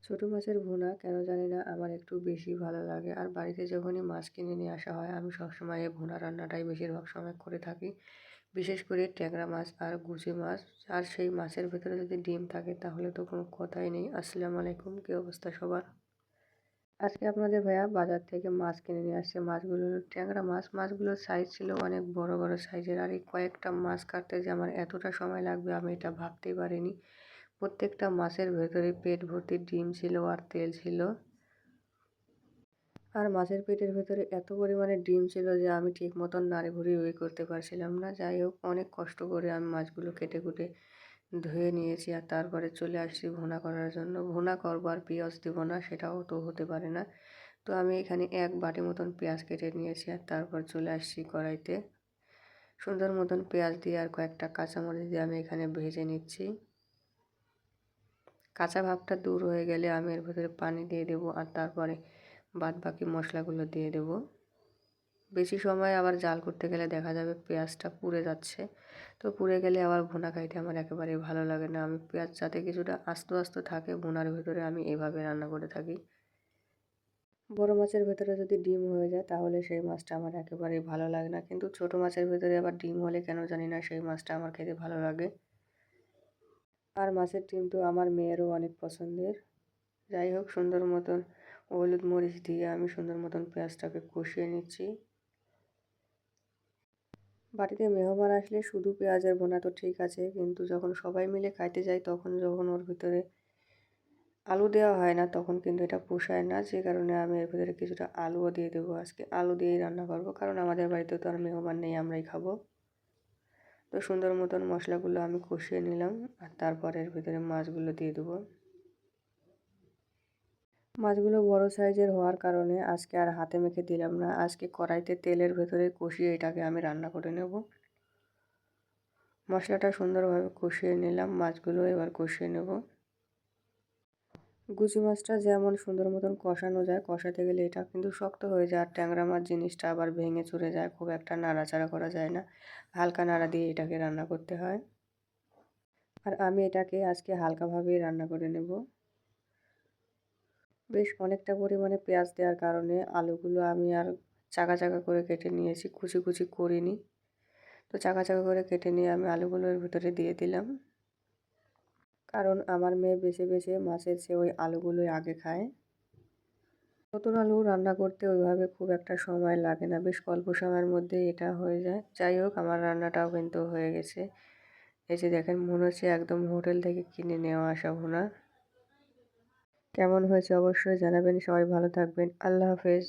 ছোট মাছের ভুনা কেন জানি না আমার একটু বেশি ভালো লাগে। আর বাড়িতে যখনই মাছ কিনে নিয়ে আসা হয় আমি সবসময় এই ভুনা রান্নাটাই বেশিরভাগ সময় করে থাকি। বিশেষ করে ট্যাংরা মাছ আর গুচি মাছ। আর সেই মাছের ভেতরে যদি ডিম থাকে তাহলে তো কোনো কথাই নেই। আসসালামু আলাইকুম, কী অবস্থা সবার? আজকে আপনাদের ভাইয়া বাজার থেকে মাছ কিনে নিয়ে আসছে। মাছগুলো হলো ট্যাংরা মাছ। মাছগুলোর সাইজ ছিল অনেক বড় বড় সাইজের। আর এই কয়েকটা মাছ কাটতে যে আমার এতটা সময় লাগবে আমি এটা ভাবতেই পারিনি। প্রত্যেকটা মাছের ভেতরে পেট ভর্তি ডিম ছিল আর তেল ছিল। আর মাছের পেটের ভেতরে এত পরিমাণে ডিম ছিল যে আমি ঠিক মতন নাড়িভুড়ি করতে পারছিলাম না। যাই হোক, অনেক কষ্ট করে আমি মাছগুলো কেটে কুটে ধুয়ে নিয়েছি আর তারপরে চলে আসছি ভুনা করার জন্য। ভুনা করবো আর পেঁয়াজ দেবো না, সেটাও তো হতে পারে না। তো আমি এখানে এক বাটি মতন পেঁয়াজ কেটে নিয়েছি আর তারপর চলে আসছি কড়াইতে। সুন্দর মতন পেঁয়াজ দিয়ে আর কয়েকটা কাঁচামরিচ দিয়ে আমি এখানে ভেজে নিচ্ছি। কাঁচা ভাবটা দূর হয়ে গেলে আমি এর ভেতরে পানি দিয়ে দেবো আর তারপরে বাদবাকি মশলাগুলো দিয়ে দেবো। বেশি সময় আবার জাল করতে গেলে দেখা যাবে পেঁয়াজটা পুড়ে যাচ্ছে। তো পুড়ে গেলে আবার ভুনা খাইতে আমার একেবারেই ভালো লাগে না। আমি পেঁয়াজ যাতে কিছুটা আস্ত আস্ত থাকে ভুনার ভেতরে আমি এভাবে রান্না করে থাকি। বড় মাছের ভেতরে যদি ডিম হয়ে যায় তাহলে সেই মাছটা আমার একেবারেই ভালো লাগে না। কিন্তু ছোট মাছের ভেতরে আবার ডিম হলে কেন জানি না সেই মাছটা আমার খেতে ভালো লাগে। আর মাছের ডিম তো আমার মেয়েরও অনেক পছন্দের। যাই হোক, সুন্দর মতন হলুদ মরিচ দিয়ে আমি সুন্দর মতন পেঁয়াজটাকে কষিয়ে নিচ্ছি। বাড়িতে মেহমান আসলে শুধু পেঁয়াজের ভুনা তো ঠিক আছে, কিন্তু যখন সবাই মিলে খাইতে যাই তখন যখন ওর ভিতরে আলু দেওয়া হয় না তখন কিন্তু এটা পোষায় না। যে কারণে আমি এর ভিতরে কিছুটা আলুও দিয়ে দেবো। আজকে আলু দিয়েই রান্না করব, কারণ আমাদের বাড়িতে তো আর মেহমান নেই, আমরাই খাবো। তো সুন্দর মতন মশলাগুলো আমি কষিয়ে নিলাম আর তারপরে এর ভিতরে মাছগুলো দিয়ে দেবো। মাছগুলো বড় সাইজের হওয়ার কারণে আজকে আর হাতে মেখে দিলাম না। আজকে কড়াইতে তেলের ভেতরে কষিয়ে এটাকে আমি রান্না করে নেব। মশলাটা সুন্দরভাবে কষিয়ে নিলাম, মাছগুলো এবার কষিয়ে নেব। গুচি মাছটা যেমন সুন্দর মতন কষানো যায়, কষাতে গেলে এটা কিন্তু শক্ত হয়ে যায়। আর ট্যাংরা মাছ জিনিসটা আবার ভেঙে চুরে যায়, খুব একটা নাড়াচাড়া করা যায় না। হালকা নাড়া দিয়ে এটাকে রান্না করতে হয়। আর আমি এটাকে আজকে হালকাভাবেই রান্না করে নেব। বেশ অনেকটা পরিমাণে পেঁয়াজ দেওয়ার কারণে আলুগুলো আমি আর চাকা চাকা করে কেটে নিয়েছি, কুচি কুচি করিনি। তো চাকা চাকা করে কেটে নিয়ে আমি আলুগুলো এর ভিতরে দিয়ে দিলাম, কারণ আমার মেয়ে বেছে বেছে মাছের চেয়ে ওই আলুগুলোই আগে খায়। নতুন আলু রান্না করতে ওইভাবে খুব একটা সময় লাগে না, বেশ অল্প সময়ের মধ্যেই এটা হয়ে যায়। যাই হোক, আমার রান্নাটাও কিন্তু হয়ে গেছে। এই যে দেখেন, মনে হচ্ছে একদম হোটেল থেকে কিনে নেওয়া আসা ভুনা। কেমন হয়েছে অবশ্যই জানাবেন। সবাই ভালো থাকবেন। আল্লাহ হাফেজ।